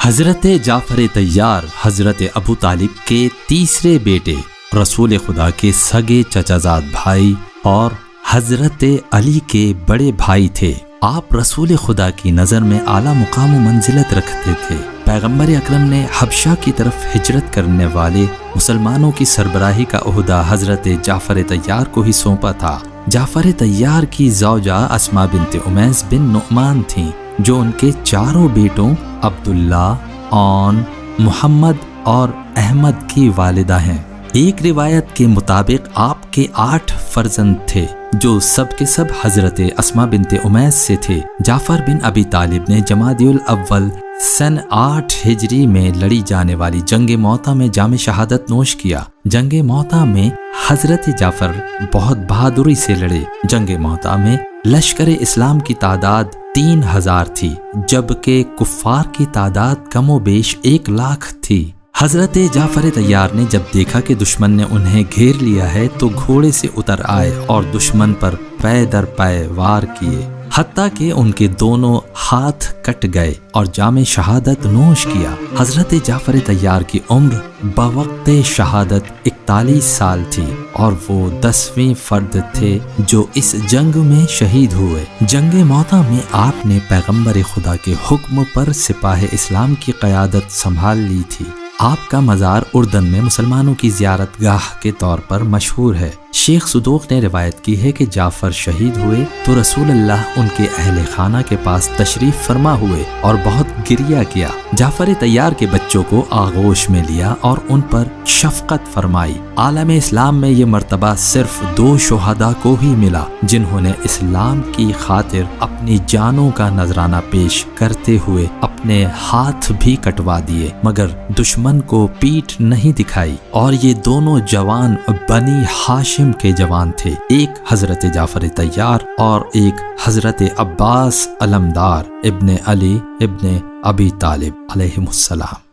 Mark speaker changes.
Speaker 1: حضرت جعفر طیار حضرت ابو طالب کے تیسرے بیٹے، رسول خدا کے سگے چچازاد بھائی اور حضرت علی کے بڑے بھائی تھے۔ آپ رسول خدا کی نظر میں اعلیٰ مقام و منزلت رکھتے تھے۔ پیغمبر اکرم نے حبشہ کی طرف ہجرت کرنے والے مسلمانوں کی سربراہی کا عہدہ حضرت جعفر طیار کو ہی سونپا تھا۔ جعفر طیار کی زوجہ اسماء بنت امیس بن نعمان تھیں، جو ان کے چاروں بیٹوں عبداللہ، عون، محمد اور احمد کی والدہ ہیں۔ ایک روایت کے مطابق آپ کے 8 فرزند تھے، جو سب کے سب حضرت اسماء بنت امیس سے تھے۔ جعفر بن ابی طالب نے جمادی الاول سن 8 ہجری میں لڑی جانے والی جنگ موطا میں جام شہادت نوش کیا۔ جنگ موطا میں حضرت جعفر بہت بہادری سے لڑے۔ جنگ موطا میں لشکر اسلام کی تعداد 3000 تھی، جبکہ کفار کی تعداد کم و بیش 1 لاکھ تھی۔ حضرت جعفر طیار نے جب دیکھا کہ دشمن نے انہیں گھیر لیا ہے تو گھوڑے سے اتر آئے اور دشمن پر پے در پے وار کیے، حتیٰ کہ ان کے دونوں ہاتھ کٹ گئے اور جام شہادت نوش کیا۔ حضرت جعفر طیار کی عمر بوقت شہادت 41 سال تھی اور وہ 10ویں فرد تھے جو اس جنگ میں شہید ہوئے۔ جنگ موطا میں آپ نے پیغمبر خدا کے حکم پر سپاہ اسلام کی قیادت سنبھال لی تھی۔ آپ کا مزار اردن میں مسلمانوں کی زیارت گاہ کے طور پر مشہور ہے۔ شیخ صدوق نے روایت کی ہے کہ جعفر شہید ہوئے تو رسول اللہ ان کے اہل خانہ کے پاس تشریف فرما ہوئے اور بہت گریہ کیا۔ جعفر طیار کے بچوں کو آغوش میں لیا اور ان پر شفقت فرمائی۔ عالم اسلام میں یہ مرتبہ صرف 2 شہداء کو ہی ملا، جنہوں نے اسلام کی خاطر اپنی جانوں کا نذرانہ پیش کرتے ہوئے اپنے ہاتھ بھی کٹوا دیے، مگر دشمن کو پیٹھ نہیں دکھائی۔ اور یہ دونوں جوان بنی ہاشم کے جوان تھے، ایک حضرت جعفر طیار اور ایک حضرت عباس علمدار ابن علی ابن ابی طالب علیہم السلام۔